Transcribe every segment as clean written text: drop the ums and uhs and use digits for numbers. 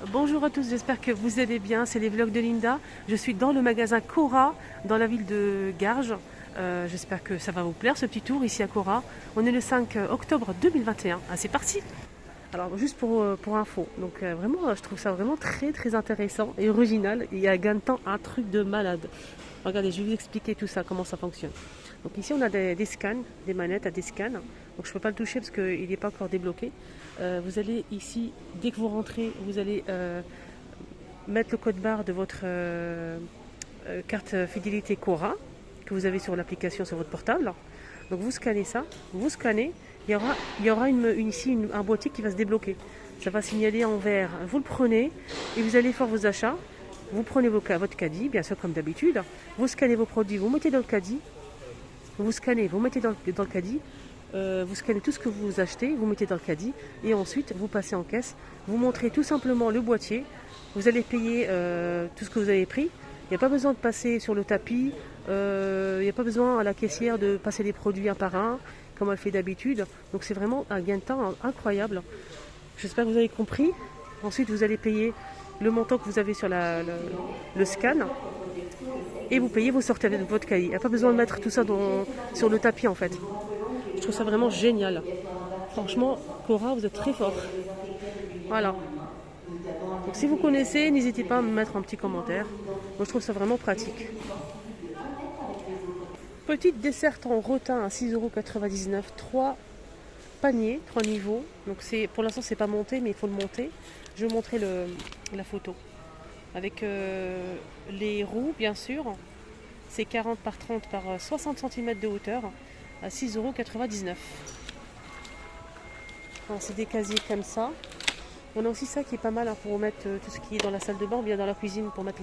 Bonjour à tous, j'espère que vous allez bien, c'est les vlogs de Linda. Je suis dans le magasin Cora, dans la ville de Garges. J'espère que ça va vous plaire ce petit tour ici à Cora. On est le 5 octobre 2021. Ah, c'est parti. Alors juste pour info, donc vraiment je trouve ça vraiment très intéressant et original. Il y a un gain de temps, un truc de malade. Regardez, je vais vous expliquer tout ça, comment ça fonctionne. Donc ici on a des scans, des manettes à des scans. Donc je ne peux pas le toucher parce qu'il n'est pas encore débloqué. Vous allez ici, dès que vous rentrez, vous allez mettre le code barre de votre carte fidélité Cora que vous avez sur l'application sur votre portable. Donc vous scannez ça, vous scannez, il y aura ici un boîtier qui va se débloquer. Ça va signaler en vert. Vous le prenez et vous allez faire vos achats. Vous prenez votre caddie, bien sûr comme d'habitude. Vous scannez vos produits, vous mettez dans le caddie. Vous scannez, vous mettez dans le caddie. Vous scannez tout ce que vous achetez, vous mettez dans le caddie. Et ensuite, vous passez en caisse. Vous montrez tout simplement le boîtier. Vous allez payer tout ce que vous avez pris. Il n'y a pas besoin de passer sur le tapis. Il n'y a pas besoin à la caissière de passer les produits un par un, comme elle fait d'habitude. Donc c'est vraiment un gain de temps incroyable. J'espère que vous avez compris. Ensuite, vous allez payer le montant que vous avez sur le scan et vous payez, vous sortez avec votre cahier. Il n'y a pas besoin de mettre tout ça sur le tapis en fait. Je trouve ça vraiment génial. Franchement, Cora, vous êtes très fort. Voilà. Donc si vous connaissez, n'hésitez pas à me mettre un petit commentaire. Moi je trouve ça vraiment pratique. Petite dessert en rotin à 6,99 €, 3 paniers, 3 niveaux. Donc pour l'instant c'est pas monté mais il faut le monter. Je vais vous montrer la photo. Avec les roues bien sûr. C'est 40 par 30 par 60 cm de hauteur à 6,99 €. C'est des casiers comme ça. On a aussi ça qui est pas mal pour mettre tout ce qui est dans la salle de bain ou bien dans la cuisine pour mettre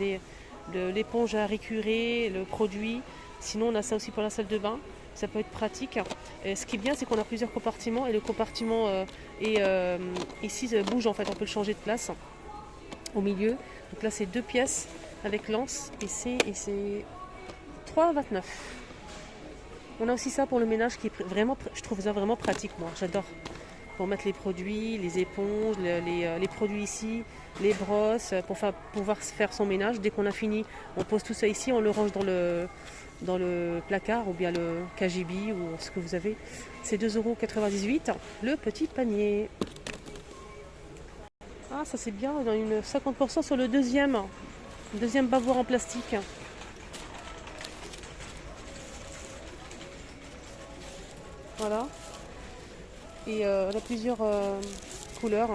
l'éponge à récurer, le produit. Sinon on a ça aussi pour la salle de bain. Ça peut être pratique. Et ce qui est bien, c'est qu'on a plusieurs compartiments et le compartiment ici bouge en fait. On peut le changer de place au milieu. Donc là, c'est 2 pièces avec lance et c'est 3,29 €. On a aussi ça pour le ménage qui est vraiment, je trouve ça vraiment pratique. Moi, j'adore. Pour mettre les produits, les éponges, les produits ici, les brosses, pour pouvoir faire son ménage. Dès qu'on a fini, on pose tout ça ici, on le range dans le placard ou bien le KGB ou ce que vous avez. C'est 2,98 € le petit panier. Ah, ça c'est bien, on a une 50% sur le deuxième bavoir en plastique. Voilà. Et on a plusieurs couleurs.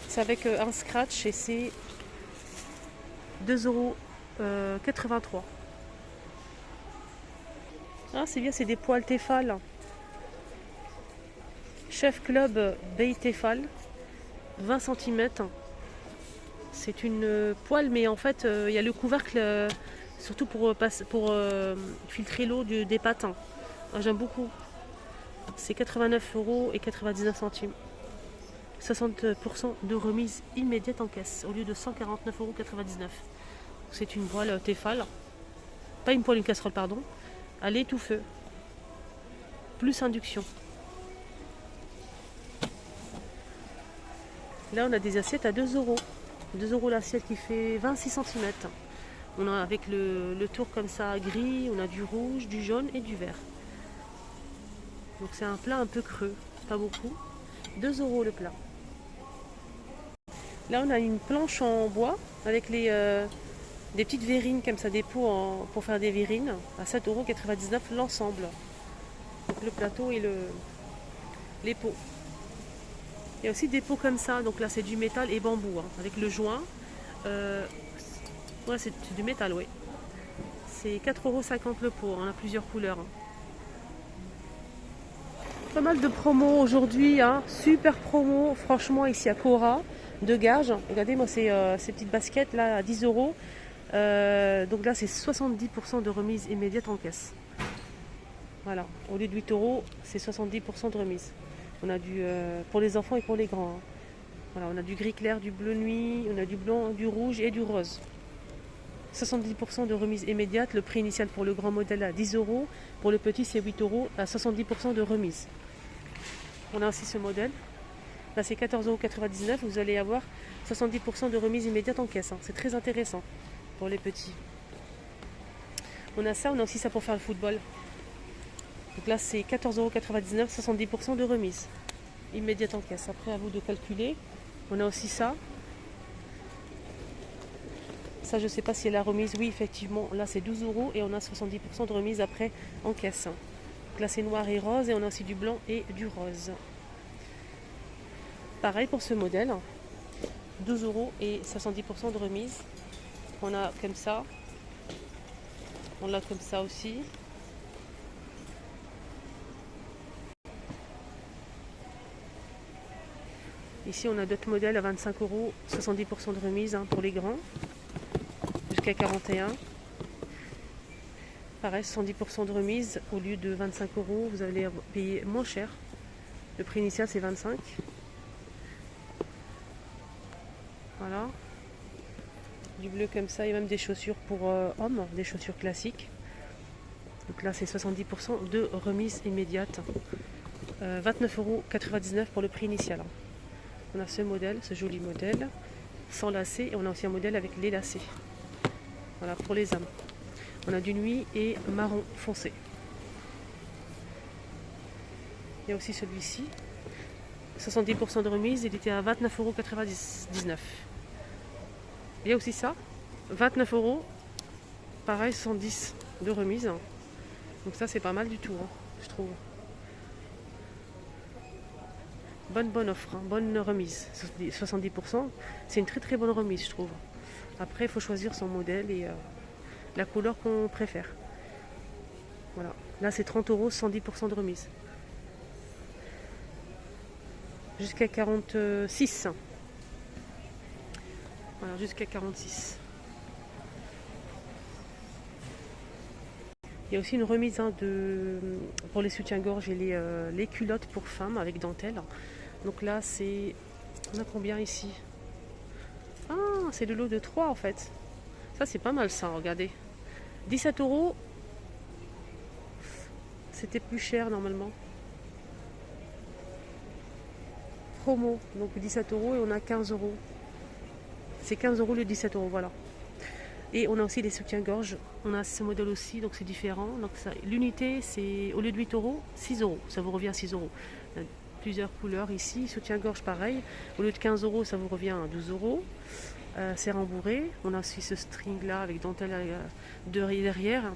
C'est avec un scratch et c'est 2,83 €. Ah, c'est bien, c'est des poils Tefal. Chef Club Bay Tefal, 20 cm. C'est une poêle, mais en fait, il y a le couvercle, surtout pour filtrer l'eau des pâtes. Ah, j'aime beaucoup. C'est 89,99 €. 60% de remise immédiate en caisse au lieu de 149,99 €. C'est une poêle Tefal. Pas une poêle, une casserole, pardon. À l'étouffe. Plus induction. Là, on a des assiettes à 2 €. 2 € l'assiette qui fait 26 cm. On a avec le tour comme ça gris, on a du rouge, du jaune et du vert. Donc c'est un plat un peu creux, pas beaucoup. 2 € le plat. Là, on a une planche en bois avec des petites verrines comme ça, des pots pour faire des verrines à 7,99 € l'ensemble. Donc le plateau et les pots. Il y a aussi des pots comme ça, donc là c'est du métal et bambou, avec le joint. Ouais, c'est du métal, oui. C'est 4,50 € le pot, on a plusieurs couleurs. Pas mal de promos aujourd'hui, super promo, franchement, ici à Cora, de Garges. Regardez, moi, ces petites baskets là à 10 €. Donc là, c'est 70% de remise immédiate en caisse. Voilà, au lieu de 8 €, c'est 70% de remise. On a pour les enfants et pour les grands. Voilà, on a du gris clair, du bleu nuit, on a du blanc, du rouge et du rose. 70% de remise immédiate. Le prix initial pour le grand modèle à 10 €. Pour le petit, c'est 8 € à 70% de remise. On a aussi ce modèle. Là c'est 14,99 €, vous allez avoir 70% de remise immédiate en caisse. C'est très intéressant pour les petits. On a ça, on a aussi ça pour faire le football. Donc là c'est 14,99 €, 70% de remise immédiate en caisse. Après à vous de calculer. On a aussi ça. Ça je sais pas si elle a remise. Oui effectivement, là c'est 12 € et on a 70% de remise après en caisse. Donc là c'est noir et rose et on a aussi du blanc et du rose. Pareil pour ce modèle. 12 € et 70% de remise. On a comme ça. On l'a comme ça aussi. Ici on a d'autres modèles à 25 €, 70% de remise pour les grands, jusqu'à 41. Pareil, 70% de remise au lieu de 25 €, vous allez payer moins cher. Le prix initial c'est 25. Voilà. Du bleu comme ça, il y a même des chaussures pour hommes, des chaussures classiques. Donc là c'est 70% de remise immédiate. 29,99 € pour le prix initial. On a ce modèle, ce joli modèle, sans lacets, et on a aussi un modèle avec les lacets. Voilà, pour les hommes. On a du nuit et marron foncé. Il y a aussi celui-ci. 70% de remise, il était à 29,99 €. Il y a aussi ça, 29 €, pareil, 110 de remise. Donc ça c'est pas mal du tout, je trouve. Bonne offre, bonne remise. 70%, c'est une très bonne remise, je trouve. Après, il faut choisir son modèle et la couleur qu'on préfère. Voilà. Là, c'est 30 €, 110% de remise. Jusqu'à 46. Voilà, jusqu'à 46. Il y a aussi une remise pour les soutiens-gorge et les culottes pour femmes avec dentelle. Donc là, on a combien ici? Ah, c'est le lot de 3 en fait. Ça, c'est pas mal ça, regardez. 17 €. C'était plus cher normalement. Promo, donc 17 € et on a 15 €. C'est 15 € le 17 €, voilà. Et on a aussi des soutiens-gorge. On a ce modèle aussi, donc c'est différent. Donc l'unité, c'est au lieu de 8 €, 6 €. Ça vous revient à 6 €. Plusieurs couleurs ici. Soutien-gorge pareil. Au lieu de 15 €, ça vous revient à 12 €. C'est rembourré. On a aussi ce string là avec dentelle derrière.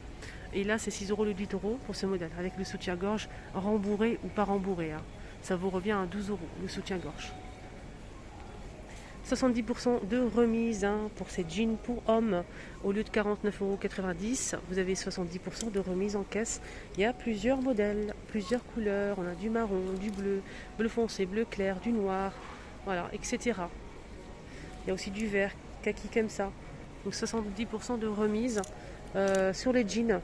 Et là, c'est 6 € le 8 € pour ce modèle. Avec le soutien-gorge rembourré ou pas rembourré. Ça vous revient à 12 € le soutien-gorge. 70% de remise pour ces jeans pour hommes. Au lieu de 49,90 €, vous avez 70% de remise en caisse. Il y a plusieurs modèles, plusieurs couleurs. On a du marron, du bleu, bleu foncé, bleu clair, du noir, voilà, etc. Il y a aussi du vert, kaki comme ça. Donc 70% de remise sur les jeans.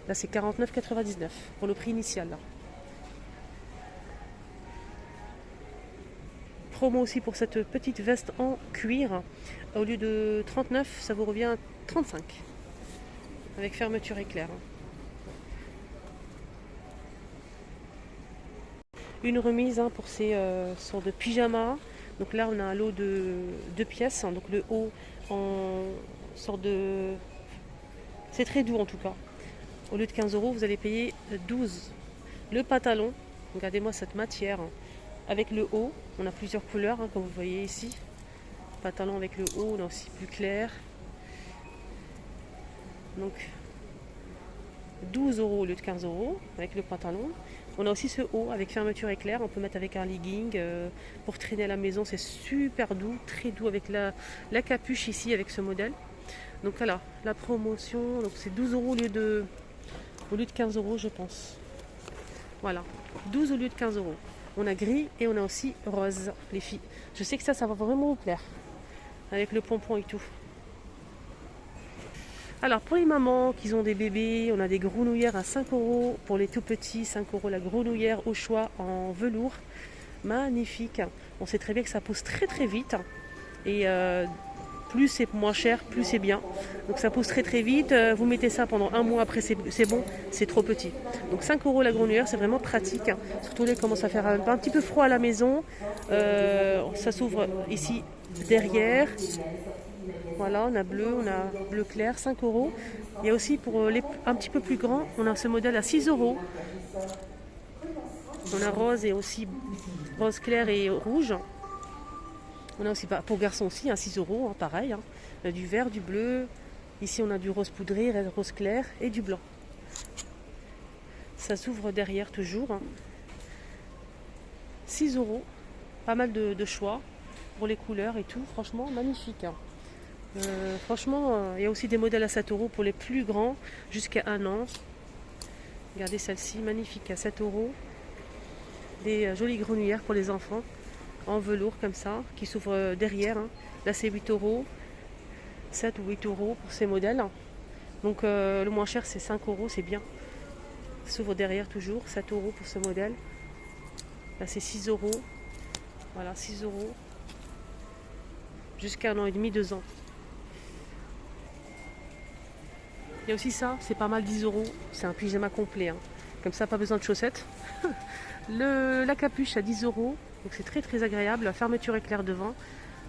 Là c'est 49,99 € pour le prix initial. Là. Promo aussi pour cette petite veste en cuir. Au lieu de 39, ça vous revient à 35. Avec fermeture éclair. Une remise pour ces sortes de pyjamas. Donc là on a un lot de 2 pièces. Donc le haut en sorte de... C'est très doux en tout cas. Au lieu de 15 €, vous allez payer 12. Le pantalon, regardez-moi cette matière. Avec le haut, on a plusieurs couleurs, comme vous voyez ici. Pantalon avec le haut, on a aussi plus clair. Donc 12 € au lieu de 15 € avec le pantalon. On a aussi ce haut avec fermeture éclair. On peut mettre avec un legging pour traîner à la maison. C'est super doux, très doux avec la capuche ici avec ce modèle. Donc voilà, la promotion, donc c'est 12 € au lieu de 15 € je pense. Voilà, 12 au lieu de 15 €. On a gris et on a aussi rose, les filles. Je sais que ça va vraiment vous plaire. Avec le pompon et tout. Alors pour les mamans qui ont des bébés, on a des grenouillères à 5 € pour les tout petits, 5 € la grenouillère au choix en velours. Magnifique. On sait très bien que ça pousse très vite. Et plus c'est moins cher, plus c'est bien. Donc ça pousse très vite. Vous mettez ça pendant un mois, après c'est bon, c'est trop petit. Donc 5 € la grenouillère, c'est vraiment pratique. Surtout là, il commence à faire un petit peu froid à la maison. Ça s'ouvre ici derrière. Voilà, on a bleu clair, 5 euros. Il y a aussi pour les un petit peu plus grands, on a ce modèle à 6 euros. On a rose et aussi rose clair et rouge. On a aussi pour garçons aussi, 6 euros, pareil. On a du vert, du bleu. Ici, on a du rose poudré, rose clair et du blanc. Ça s'ouvre derrière toujours. 6 euros. Pas mal de choix pour les couleurs et tout. Franchement, magnifique. Franchement, il y a aussi des modèles à 7 euros pour les plus grands, jusqu'à 1 an. Regardez celle-ci, magnifique, à 7 euros. Des jolies grenouillères pour les enfants, en velours comme ça, qui s'ouvrent derrière. Là, c'est 8 euros. 7 ou 8 euros pour ces modèles. Donc, le moins cher, c'est 5 euros, c'est bien. Ça s'ouvre derrière toujours, 7 euros pour ce modèle. Là, c'est 6 euros. Voilà, 6 euros. Jusqu'à 1 an et demi, 2 ans. Il y a aussi ça, c'est pas mal, 10 euros. C'est un pyjama complet. Comme ça, pas besoin de chaussettes. La capuche à 10 euros. Donc c'est très très agréable. La fermeture éclair devant.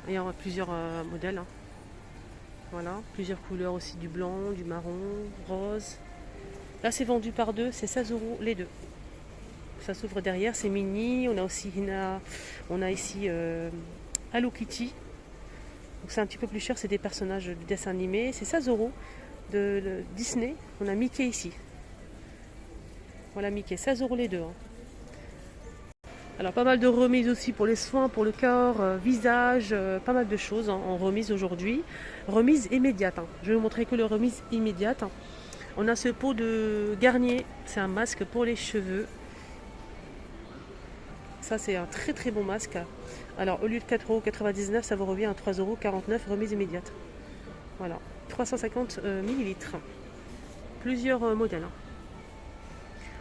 Il y a plusieurs modèles. Voilà, plusieurs couleurs aussi, du blanc, du marron, rose. Là, c'est vendu par deux, c'est 16 euros les deux. Ça s'ouvre derrière, c'est mini. On a aussi ici Hello Kitty. Donc c'est un petit peu plus cher, c'est des personnages de dessin animé. C'est 16 euros de Disney. On a Mickey ici. Voilà Mickey, 16 euros les deux. Alors pas mal de remises aussi pour les soins, pour le corps, visage, pas mal de choses en remise aujourd'hui. Remise immédiate. Je vais vous montrer que les remises immédiates. On a ce pot de Garnier, c'est un masque pour les cheveux. Ça c'est un très très bon masque. Alors au lieu de 4,99 €, ça vous revient à 3,49 €, remise immédiate. Voilà, 350 ml. Plusieurs modèles.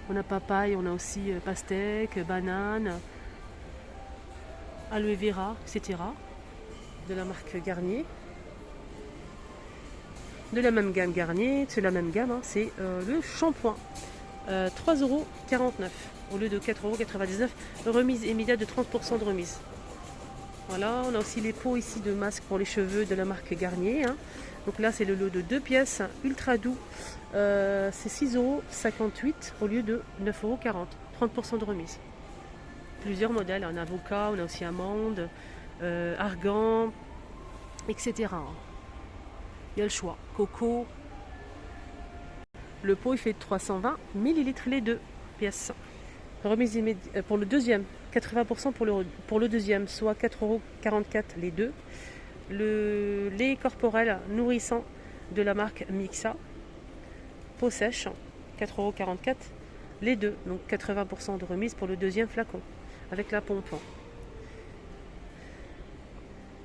On a papaye, on a aussi pastèque, banane, aloe vera, etc. De la marque Garnier. De la même gamme Garnier, c'est la même gamme, c'est le shampoing. 3,49 € au lieu de 4,99 €. Remise immédiate de 30% de remise. Voilà, on a aussi les pots ici de masques pour les cheveux de la marque Garnier. Donc là, c'est le lot de 2 pièces, ultra doux. C'est 6,58 € au lieu de 9,40 €. 30% de remise. Plusieurs modèles, un avocat, on a aussi amande, argan, etc. Il y a le choix. Coco. Le pot, il fait 320 ml les 2 pièces. Remise immédiate pour le deuxième. 80% pour le deuxième, soit 4,44 € les deux. Le lait corporel nourrissant de la marque Mixa. Peau sèche, 4,44 € les deux. Donc 80% de remise pour le deuxième flacon. Avec la pompe.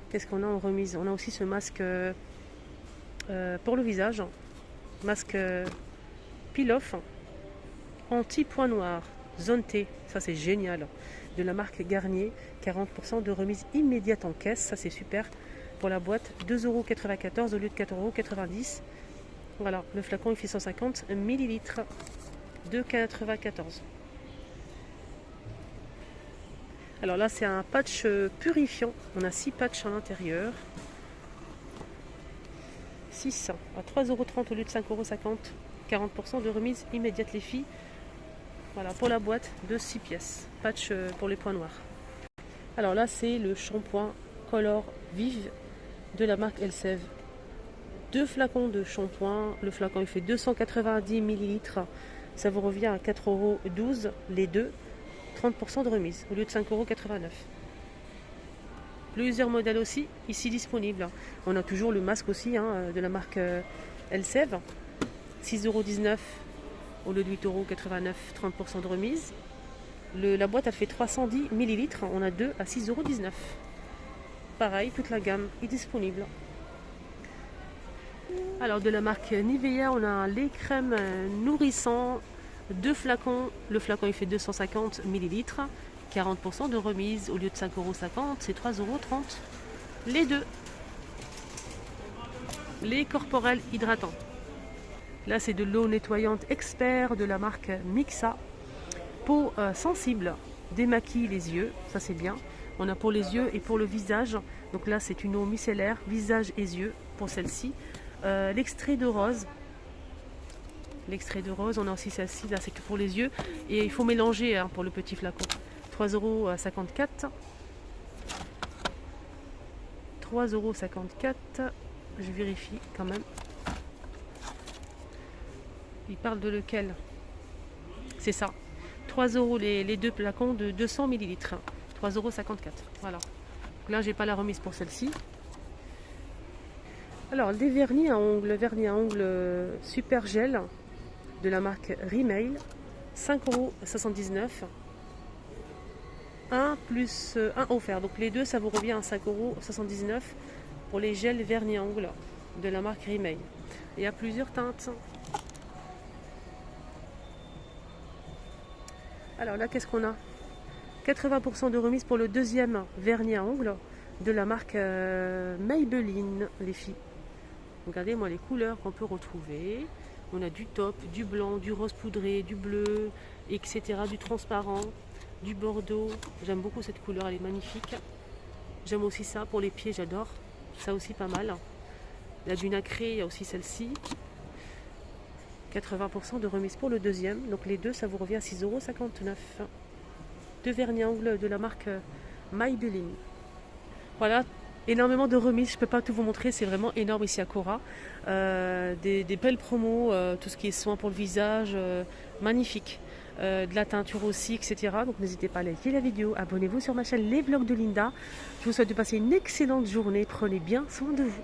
Qu'est-ce qu'on a en remise? On a aussi ce masque pour le visage. Masque peel-off anti-point noir. Zone T. Ça c'est génial. De la marque Garnier. 40% de remise immédiate en caisse. Ça c'est super. Pour la boîte, 2,94 € au lieu de 4,90 €. Voilà, le flacon il fait 150 ml. 2,94 €. Alors là, c'est un patch purifiant. On a 6 patchs à l'intérieur. 6 à 3,30 € au lieu de 5,50 €. 40% de remise immédiate les filles. Voilà, pour la boîte de 6 pièces. Patch pour les points noirs. Alors là, c'est le shampoing Color Vive de la marque Elseve. 2 flacons de shampoing. Le flacon il fait 290 ml. Ça vous revient à 4,12 € les deux. 30% de remise au lieu de 5,89 €. Plusieurs modèles aussi ici disponibles. On a toujours le masque aussi de la marque Elseve. 6,19 € au lieu de 8,89 €. 30% de remise. La boîte elle fait 310 ml. On a deux à 6,19 €. Pareil, toute la gamme est disponible. Alors de la marque Nivea, on a un lait crème nourrissant. 2 flacons. Le flacon il fait 250 ml. 40% de remise au lieu de 5,50 €, c'est 3,30 € les deux. Lait corporel hydratant. Là c'est de l'eau nettoyante expert de la marque Mixa. Peau sensible, démaquille les yeux, ça c'est bien. On a pour les yeux et pour le visage. Donc là, c'est une eau micellaire, visage et yeux pour celle-ci. L'extrait de rose. L'extrait de rose, on a aussi celle-ci, là c'est que pour les yeux. Et il faut mélanger hein, pour le petit flacon. 3,54 €. 3,54 €. Je vérifie quand même. Il parle de lequel? C'est ça. 3 € les deux flacons de 200 ml. 3,54 €. Voilà. Donc là, j'ai pas la remise pour celle-ci. Alors, des vernis à ongles. Vernis à ongles super gel de la marque Rimmel. 5,79 €. 1 plus 1 offert. Donc les deux, ça vous revient à 5,79 € pour les gels vernis à ongles de la marque Rimmel. Il y a plusieurs teintes. Alors là, qu'est-ce qu'on a? 80% de remise pour le deuxième vernis à ongles de la marque Maybelline, les filles. Regardez-moi les couleurs qu'on peut retrouver. On a du taupe, du blanc, du rose poudré, du bleu, etc. Du transparent, du bordeaux. J'aime beaucoup cette couleur, elle est magnifique. J'aime aussi ça pour les pieds, j'adore. Ça aussi pas mal. Il y a du nacré, il y a aussi celle-ci. 80% de remise pour le deuxième. Donc les deux, ça vous revient à 6,59 €. Deux vernis à ongles de la marque Maybelline. Voilà, énormément de remises. Je ne peux pas tout vous montrer, c'est vraiment énorme ici à Cora. Des belles promos, tout ce qui est soin pour le visage, magnifique. De la teinture aussi, etc. Donc n'hésitez pas à liker la vidéo. Abonnez-vous sur ma chaîne Les Vlogs de Linda. Je vous souhaite de passer une excellente journée. Prenez bien soin de vous.